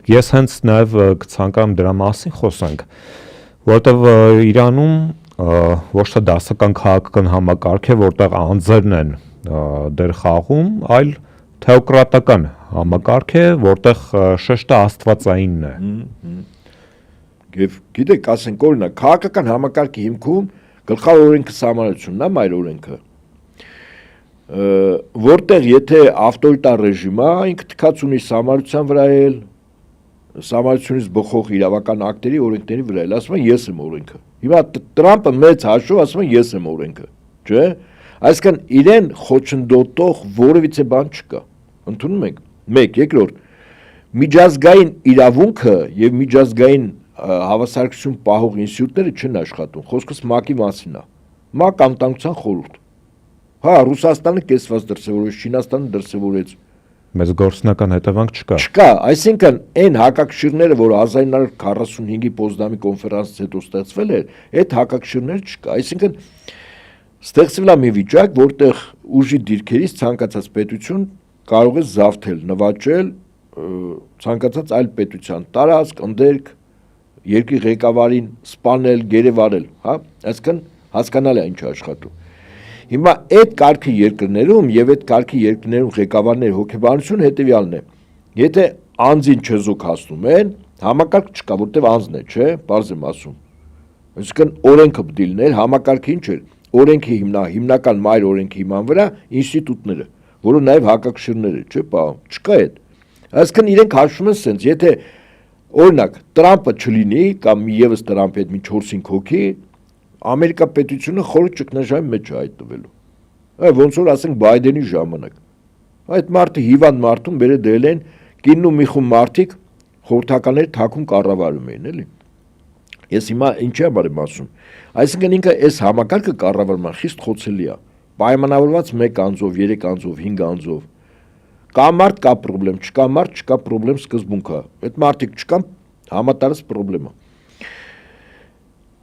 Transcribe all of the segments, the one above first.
Ես հենց նաև կցանկամ դրա մասին խոսենք, որտեղ Իրանում ոչ թե դասական քաղաքական համակարգ է, որտեղ անձերն են դեր խաղում, այլ թեոկրատական համակարգ է, որտեղ շեշտը աստվածայինն է։ Եվ գիտեք, ասենք օրինակ, քաղաքական համակարգի հիմքում գլխավոր օրենքը սահմանությունն է, մայր օրենքը, որտեղ եթե ավտորիտար ռեժիմը ինքը թքած ունի սահմանության վրա էլ, սահմանությունից բխող իրավական ակտերի օրենքների վրա էլ, ասում են ես եմ օրենքը։ Հիմա Տրամպը մեծ հաշվով ասում է ես եմ օրենքը, չէ՞։ Այսինքն իրեն խոչընդոտող որևիցե բան չկա։ Ընդունում եք։ Մեկ, երկրորդ, միջազգային իրավունքը եւ միջազգային հավասարակցություն պահող ինստիտուտները չեն աշխատում։ Խոսքս ՄԱԿ-ի մասին է։ ՄԱԿ անվտանգության խորհուրդ։ Հա, Ռուսաստանը կեսված դրսևորեց, Չինաստանը դրսևորեց։ Մեծ գործնական հետևանք չկա։ Չկա, այսինքն այն հակակշիռները, որ 1945-ի Պոզդամի կոնֆերանսից հետո ստեղծվել էր, այդ հակակշիռները չկա։ Այսինքն ստեղծվել է մի վիճակ, որտեղ ուժի դիրքերից ցանկացած պետություն կարող է զավթել, նվաճել ցանկացած այլ պետության տարածք, ընդերք, երկրի ղեկավարին սպանել, գերեվարել, հա, այսինքն հասկանալ է ինչ աշխատում։ Հիմա այդ կարգի երկրներում եւ այդ կարգի երկրներում ղեկավարների հոգեբանությունը հետեւյալն է. եթե անձին չեզոք հասնում են, համակարգ չկա, որտեվ անձն է, չէ, բարձ եմ ասում։ Այսինքն օրենքը պետք է լիներ, համակարգը ինչ էր, օրենքի հիմնական մայր օրենքի հիման վրա ինստիտուտները, որը նաեւ հակակշիռները, չէ, պահում, չկա այդ։ Այսինքն իրենք հաշվում են սենց, եթե օրինակ Տրամպը չլինի կամ եւս Տրամպի հետ մի 4-5 հոգի, Ամերիկա պետությունը խորը ճգնաժամի մեջ է հայտնվելու։ Այ ոնց որ ասենք Բայդենի ժամանակ։ Այդ մարդը հիվանդ մարդուն բերել դել են կինն ու մի խումբ մարդիկ խորհրդականների թաքուն կառավարում էին, էլի։ Ես հիմա ինչի համար եմ ասում։ Այսինքն ինքը այս համակարգը կառավարման խիստ խոցելի է։ Պայմանավորված 1 անձով, 3 անձով, 5 անձով։ Կա մարդ կա պրոբլեմ, չկա մարդ չկա պրոբլեմ սկզբունքը։ Այդ մարդիկ չկան համատարած պրոբլեմը։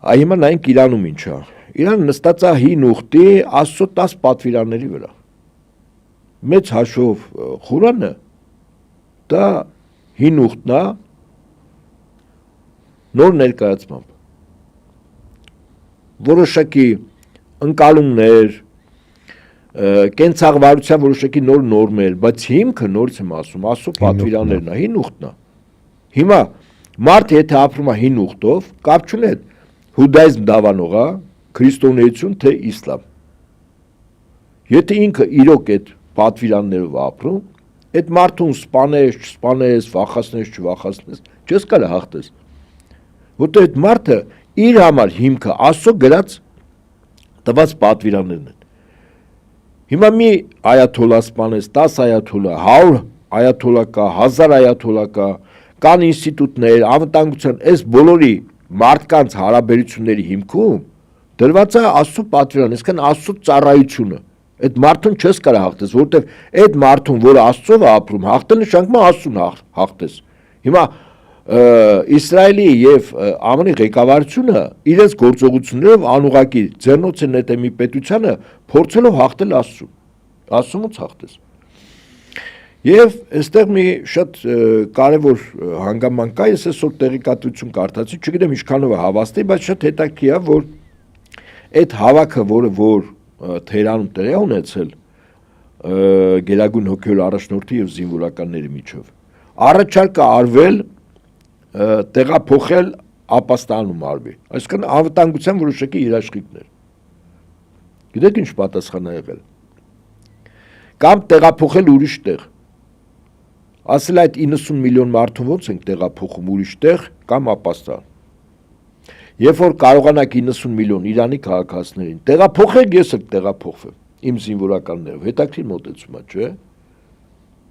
Այ հիմա նայենք Իրանում ինչ է։ Իրանը նստած է հին ուխտի Աստծո 10 պատվիրանների վրա։ Մեծ հաշվով Ղուրանը դա հին ուխտն է նոր ներկայացմամբ։ Որոշակի ընկալումներ, կենցաղվարության որոշակի նոր նորմեր, բայց հիմքը նորից եմ ասում, Աստծո պատվիրաններն է, հին ուխտն է։ Հիմա մարդը եթե ապրում է հին ուխտով, կապ չունի հետ հուդայիզմ դավանող է, քրիստոնեություն թե իսլամ։ Եթե ինքը իրոք այդ պատվիրաններով ապրում, այդ մարդուն սպանես, չսպանես, վախացնես, չվախացնես, չես կարա հաղթես։ Որտեղ այդ մարդը իր համար հիմքը Աստծո գրած տված պատվիրաններն են։ Հիմա մի այաթոլլա սպանես, 10 այաթոլլա, 100 այաթոլլա կա, 1000 այաթոլլա կա, կան ինստիտուտներ, անվտանգության, այս բոլորի մարդկանց հարաբերությունների հիմքում դրված է Աստծո պատվիրան, այսինքն Աստծո ծառայությունը։ Այդ մարդուն չես կարա հաղթես, որովհետև այդ մարդուն, որը Աստծով է ապրում, հաղթել նշանակում է Աստծուն հաղթես։ Հիմա Իսրայելի եւ ԱՄՆ-ի ղեկավարությունը իրենց գործողություններով անուղակի ձեռնոց են նետել մի պետությանը, փորձելով հաղթել Աստծուն։ Աստծունց հաղթես։ Եվ այստեղ մի շատ կարևոր հանգաման կա, ես այսօր տեղեկատվություն կարդացի, չգիտեմ ինչքանով է հավաստի, բայց շատ հետաքրքիր է, որ այդ հավաքը, որ Թեհրանում տեղի է ունեցել Գերագույն հոգևոր առաջնորդի եւ զինվորականների միջև, առաջարկ է արվել տեղափոխել ապաստանում արվի, այսինքն անվտանգության որոշակի երաշխիքներ։ Գիտեք ինչ պատասխան է եղել։ Կամ տեղափոխել ուրիշ տեղ։ Ասել այդ 90 միլիոն մարդուն ոնց ենք տեղափոխում ուրիշ տեղ կամ ապաստան։ Երբ որ կարողանաք 90 միլիոն Իրանի քաղաքացիներին տեղափոխեք, ես էլ տեղափոխվեմ իմ զինվորականներով, հետաքրքիր մոտեցում է, չէ՞։